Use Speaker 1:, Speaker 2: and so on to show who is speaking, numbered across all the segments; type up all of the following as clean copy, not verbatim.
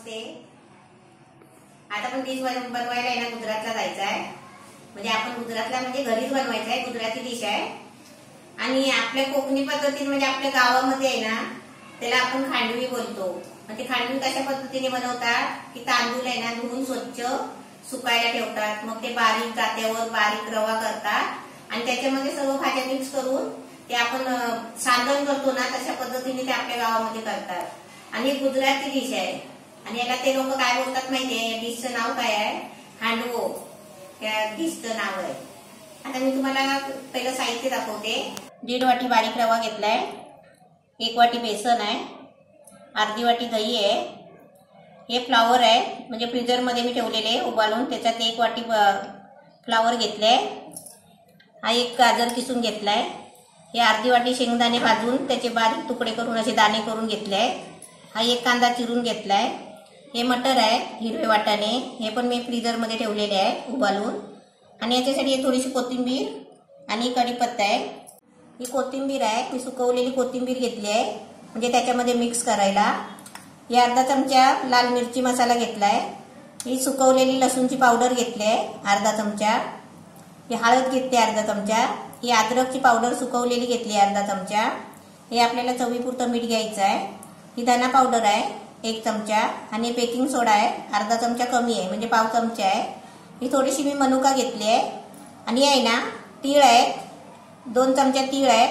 Speaker 1: नमस्ते. आता पण डिश बनवायला आहे ना गुजरातला जायचं आहे. म्हणजे आपण गुजरातला म्हणजे घरीच बनवायचं आहे, गुजराती डिश आहे. आणि आपल्या कोकणी पद्धतीने म्हणजे आपल्या गावामध्ये आहे ना त्याला आपण खांडवी बोलतो. मग ते खांडवी कशा पद्धतीने बनवतात की तांदूळ आहे ना धुवून स्वच्छ सुकायला ठेवतात. मग ते बारीक जात्यावर बारीक रवा करतात आणि त्याच्यामध्ये सर्व भाज्या मिक्स करून ते आपण सांडण करतो ना तशा पद्धतीने ते आपल्या गावामध्ये करतात. आणि गुजराती डिश आहे. आणि याला ते लोक काय बोलतात माहितीये, या डिशचं नाव काय आहे? हांडवो. त्या डिशचं नाव आहे. आता मी तुम्हाला पहिलं साहित्य दाखवते. 1.5 वाटी बारीक रवा घेतलाय, 1 वाटी बेसन आहे, अर्धी वाटी दही आहे, हे फ्लावर आहे म्हणजे फ्रीजर मध्ये मी ठेवलेले उबालून, त्याच्यात 1 वाटी फ्लावर घेतले. हा एक गाजर किसून घेतलाय, हे अर्धी वाटी शेंगदाणे भाजून त्याचे बारीक तुकडे करून असे दाणे करून घेतले. हा एक कांदा चिरून घेतलाय. हे मटर आहे हिरवे वाटाणे, हे पण मी फ्रीजर मध्ये ठेवलेले आहे उबालून. आणि याच्यासाठी थोडीशी कोथिंबीर आणि कढीपत्ता आहे. ही कोथिंबीर आहे, मी सुकवलेली कोथिंबीर घेतली आहे म्हणजे त्याच्यामध्ये मिक्स करायला. ही अर्धा चमचा लाल मिरची मसाला घेतलाय. ही सुकवलेली लसूणची पावडर घेतली आहे अर्धा चमचा. ही हळद घेतली अर्धा चमचा. ही अद्रकची पावडर सुकवलेली घेतली अर्धा चमचा. हे आपल्याला चवीपुरतं मीठ घ्यायचं आहे. ही धना पावडर आहे 1 चमचा आणि बेकिंग सोडा आहे अर्धा चमचा कमी आहे म्हणजे पाव चमचा आहे. ही थोडीशी मी मनुका घेतली आहे. आणि आहे ना तीळ आहे, 2 चमचा तीळ आहे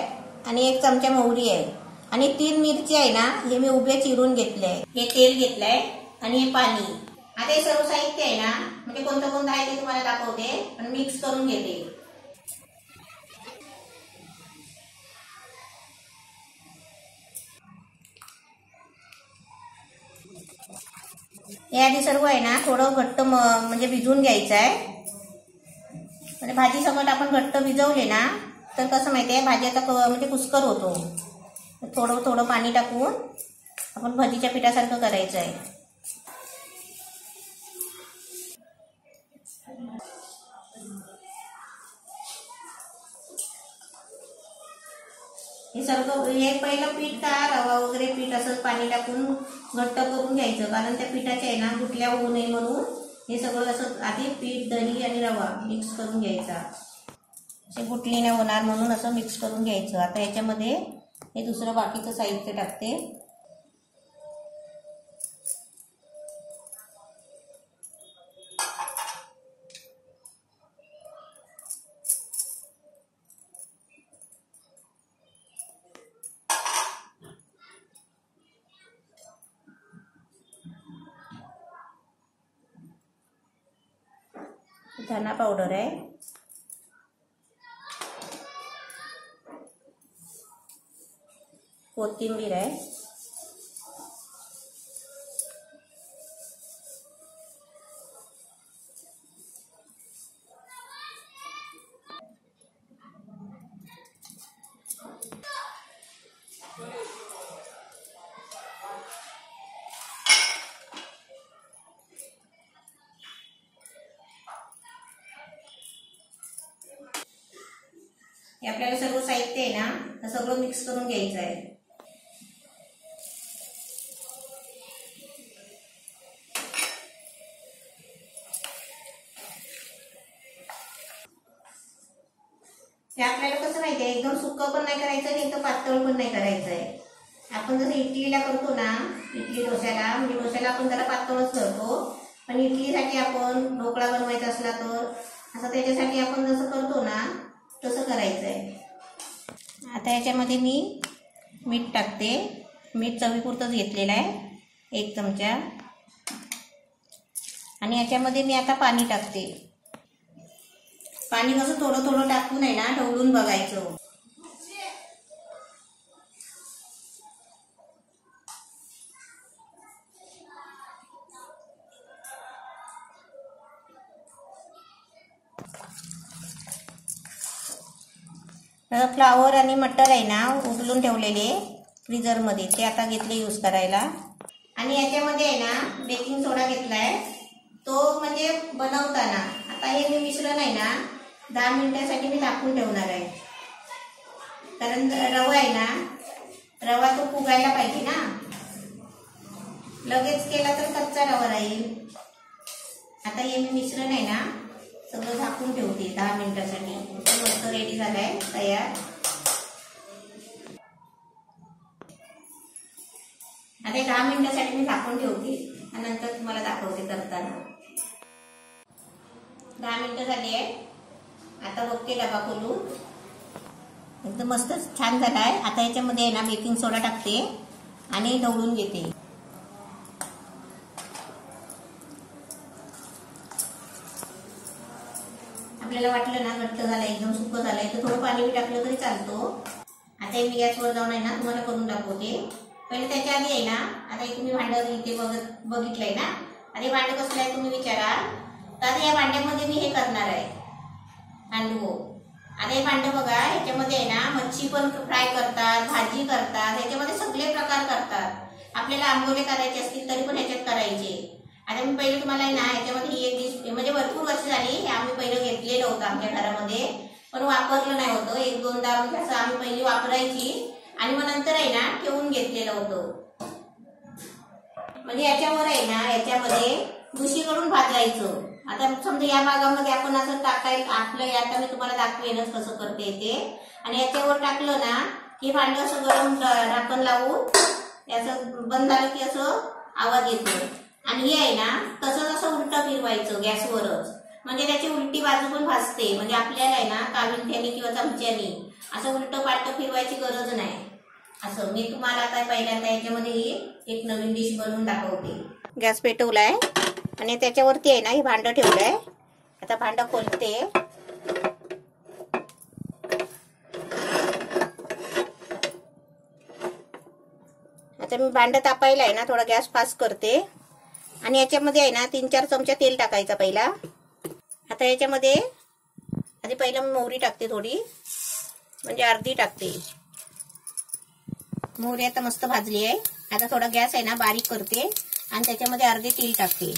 Speaker 1: आणि 1 चमचा मोहरी आहे. आणि 3 मिरची आहे ना हे मी उभे चिरून घेतले. हे तेल घेतलंय आणि हे पाणी. आता हे सर्व साहित्य आहे ना म्हणजे कोणतं कोणतं आहे ते तुम्हाला दाखवते, पण मिक्स करून घेते. हे आधी सर्व आहे ना थोडं घट्ट म्हणजे भिजवून घ्यायचं आहे. म्हणजे भाजी सकट आपण घट्ट भिजवले ना तर कसं माहितीये भाजीचा म्हणजे कुस्कर होतो. थोडं थोडं पाणी टाकून आपण भजीच्या पिठासारखं करायचं आहे. हे सर्व हे पहिलं पीठ का रवा वगैरे पीठ असं पाणी टाकून घट्ट करून घ्यायचं, कारण त्या पिठाच्या आहे ना गुठल्या होऊ नये म्हणून हे सगळं असं आधी पीठ दही आणि रवा मिक्स करून घ्यायचा. असे गुठली नाही होणार म्हणून असं मिक्स करून घ्यायचं. आता याच्यामध्ये हे दुसरं बाकीचं साहित्य टाकते. धना पावडर आहे, कोथिंबीर आहे, हे आपल्याला सर्व साहित्य आहे ना हे सगळं मिक्स करून घ्यायचं आहे. हे आपल्याला कसं माहितीये एकदम सुक्क पण नाही करायचं आणि एकदम पातळ पण नाही करायचं आहे. आपण जसं इडलीला करतो ना, इडली डोश्याला म्हणजे डोश्याला आपण जरा पातळच करतो, पण इडलीसाठी आपण ढोकळा बनवायचा असला तर असं त्याच्यासाठी आपण जसं करतो ना तसं करायचं आहे. आता याच्यामध्ये मी मीठ टाकते. मीठ चवीपुरतंच घेतलेलं आहे 1 चमचा. आणि याच्यामध्ये मी आता पाणी टाकते. पाणी कसं थोडं थोडं टाकून आहे ना ढवळून बघायचं. फ्लावर आणि मटर आहे ना उबलून ठेवलेले फ्रीजर मध्ये, ते आता घेतले यूज करायला. आणि याच्यामध्ये आहे ना बेकिंग सोडा घेतलाय, तो म्हणजे बनवताना. आता हे मी मिश्रण आहे ना 10 मिनिटांसाठी मी टाकून ठेवणार आहे, कारण रवा आहे ना रवा तो फुगायला पाहिजे ना. लगेच केला तर कच्चा रवा राहील. आता हे मी मिश्रण आहे ना सगळं झाकून ठेवते 10 मिनिटासाठी. मस्त रेडी झालाय तयार. आता 10 मिनिटासाठी मी झाकून ठेवते आणि नंतर तुम्हाला दाखवते करताना. 10 मिनिटं झाली आहे. आता बघते डबा खोलून. एकदम मस्त छान झालाय. आता याच्यामध्ये आहे ना बेकिंग सोडा टाकते आणि ढवळून घेते. आपल्याला वाटलं ना घट्ट झालंय एकदम सुकं झालंय तर थोडं पाणी टाकलं तरी चालतो. आता मी गॅसवर जाऊन आहे ना तुम्हाला करून दाखवते. पहिले त्याच्या आधी आहे ना आता तुम्ही भांडं इथे बघितलंय ना. आता भांडं कसलं आहे तुम्ही विचाराल. तर आता या भांड्यामध्ये मी हे करणार आहे हांडवो. आता हे भांडं बघा ह्याच्यामध्ये आहे ना मच्छी पण फ्राय करतात, भाजी करतात, ह्याच्यामध्ये सगळे प्रकार करतात. आपल्याला आंबोले करायचे असतील तरी पण ह्याच्यात करायचे. आता मी पहिले तुम्हाला आहे ना ह्याच्यामध्ये ही एक डिश म्हणजे भरपूर वर्ष झाली हे आम्ही पहिलं घेतलेलं होतं आमच्या घरामध्ये पण वापरलं नाही होतं. 1-2दा म्हणजे असं आम्ही पहिली वापरायची आणि मग नंतर आहे ना ठेवून घेतलेलं होतं. म्हणजे याच्यावर आहे ना याच्यामध्ये दुसरीकडून भाजायचं. आता समजा या भागामध्ये आपण असं टाकायला आपलं आता मी तुम्हाला दाखवेनच कसं करते ते. आणि याच्यावर टाकलं ना की भांडं असं गरम ढाकण लावून याचं बंद झालं की असं आवाज येतो. आणि हे आहे ना तसंच असं उलटं फिरवायचं गॅसवरच. म्हणजे त्याची उलटी बाजू पण भाजते. म्हणजे आपल्याला आहे ना काविंठ्याने किंवा चमच्याने असं उलटं पालटं फिरवायची गरज नाही. असं मी तुम्हाला आता पहिल्यांदा याच्यामध्ये एक नवीन डिश बनवून दाखवते. गॅस पेटवलाय आणि त्याच्यावरती आहे ना हे भांडं ठेवलंय. आता भांडं खोलते. आता मी भांडं तापायला आहे ना थोडा गॅस फास्ट करते आणि याच्यामध्ये आहे ना 3-4 चमचा तेल टाकायचा पहिला. आता याच्यामध्ये आधी पहिला मी मोहरी टाकते थोडी म्हणजे अर्धी टाकते. मोहरी आता मस्त भाजली आहे. आता थोडा गॅस आहे ना बारीक करते आणि त्याच्यामध्ये अर्धे तीळ टाकते.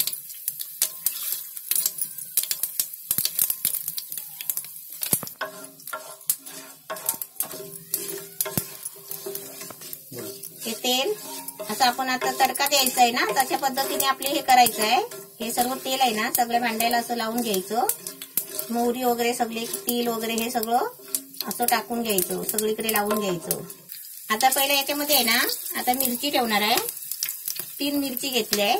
Speaker 1: हे तेल असं आपण आता तडका द्यायचा आहे ना तशा पद्धतीने आपले हे करायचं आहे. हे सर्व तेल आहे ना सगळ्या भांड्याला असं लावून घ्यायचं. मोहरी वगैरे सगळे तीळ वगैरे हे सगळं असं टाकून घ्यायचं सगळीकडे लावून घ्यायचं. आता पहिले याच्यामध्ये आहे ना आता मिरची ठेवणार आहे. 3 मिरची घेतली आहे.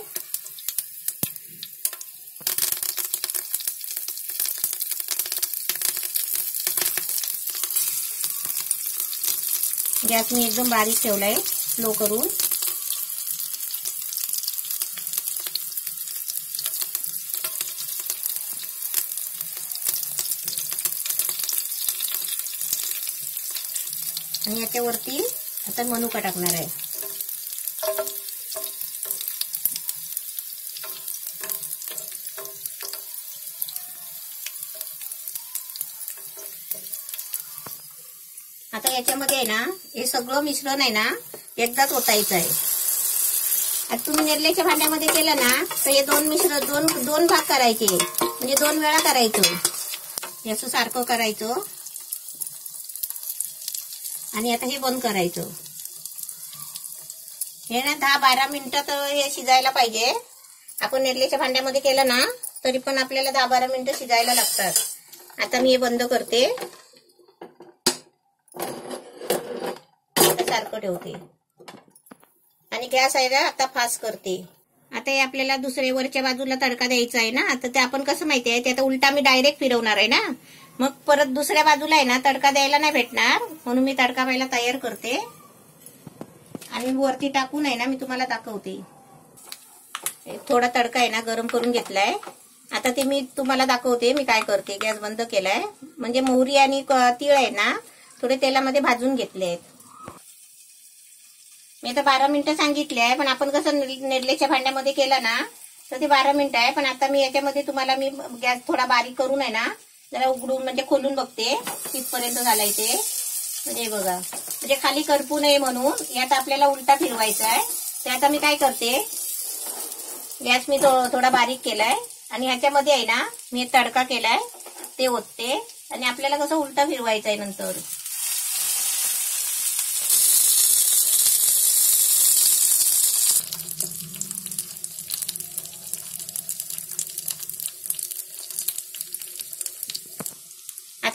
Speaker 1: गॅस मी एकदम बारीक ठेवलाय स्लो करून. आणि याच्यावरती आता मनुका टाकणार आहे. आता याच्यामध्ये आहे ना हे सगळं मिश्रण आहे ना एकदाच ओतायचं आहे. आता तुम्ही नेरलेच्या भांड्यामध्ये केलं ना तर हे दोन भाग करायचे म्हणजे 2 वेळा करायचं. याचं सारखं करायचं आणि आता हे बंद करायचं. हे ना 10-12 मिनिटात हे शिजायला पाहिजे. आपण नेरलेच्या भांड्यामध्ये केलं ना तरी पण आपल्याला 10-12 मिनिटं शिजायला लागतात. आता मी हे बंद करते. सारखं ठेवते आणि गॅस आहे ना आता फास्ट करते. आता हे आपल्याला दुसऱ्या वरच्या बाजूला तडका द्यायचा आहे ना. आता ते आपण कसं माहिती आहे ते आता उलटा मी डायरेक्ट फिरवणार आहे ना. मग परत दुसऱ्या बाजूला आहे ना तडका द्यायला नाही भेटणार म्हणून मी तडका पहिला तयार करते आणि वरती टाकून आहे ना मी तुम्हाला दाखवते. थोडा तडका आहे ना गरम करून घेतलाय. आता ते मी तुम्हाला दाखवते मी काय करते. गॅस बंद केलाय. म्हणजे मोहरी आणि तीळ आहे ना थोडे तेलामध्ये भाजून घेतले आहेत. मी आता 12 मिनिटं सांगितले आहे पण आपण कसं नेरलेच्या भांड्यामध्ये केलं ना तर ते 12 मिनिटं आहे. पण आता मी याच्यामध्ये तुम्हाला मी गॅस थोडा बारीक करून आहे ना जरा उघडून म्हणजे खोलून बघते कितपर्यंत झालाय ते. म्हणजे बघा म्हणजे खाली करपू नये म्हणून यात आपल्याला उलटा फिरवायचा आहे. ते आता मी काय करते गॅस मी थोडा बारीक केलाय आणि ह्याच्यामध्ये आहे ना मी तडका केलाय ते ओतते आणि आपल्याला कसं उलटा फिरवायचं आहे नंतर.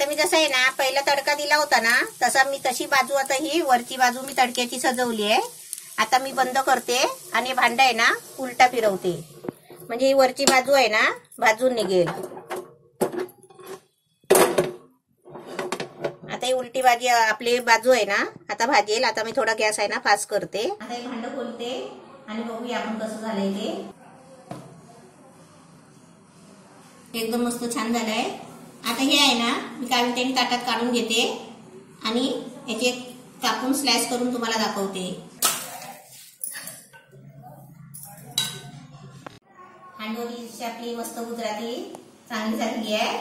Speaker 1: आता मी जसं आहे ना पहिला तडका दिला होता ना तसा मी तशी बाजू आता ही वरची बाजू मी तडक्याची सजवली आहे. आता मी बंद करते आणि भांड आहे ना उलटा फिरवते म्हणजे ही वरची बाजू आहे ना भाजून निघेल. आता ही उलटी भाजी आपली बाजू आहे ना आता भाजेल. आता मी थोडा गॅस आहे ना फास्ट करते. आता हे भांड खोलते आणि बघूया आपण कसं झालंय ते. एकदम मस्त छान झालंय. आता हे आहे ना मी त्याने ताटात काढून घेते आणि याचे कापून स्लाइस करून तुम्हाला दाखवते. हांडवली डिश आपली मस्त गुजराती चांगली झालेली आहे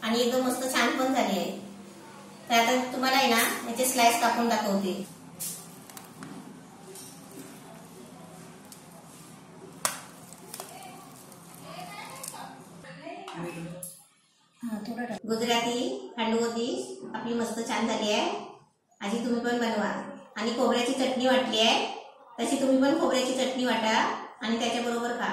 Speaker 1: आणि एकदम मस्त छान पण झाली आहे. तर आता तुम्हाला आहे ना याचे स्लाइस कापून दाखवते. गुजराती हांडवो डिश आपली मस्त छान झाली आहे. आजी तुम्ही पण बनवा. आणि खोबऱ्याची चटणी वाटली आहे तशी तुम्ही पण खोबऱ्याची चटणी वाटा आणि त्याच्याबरोबर खा.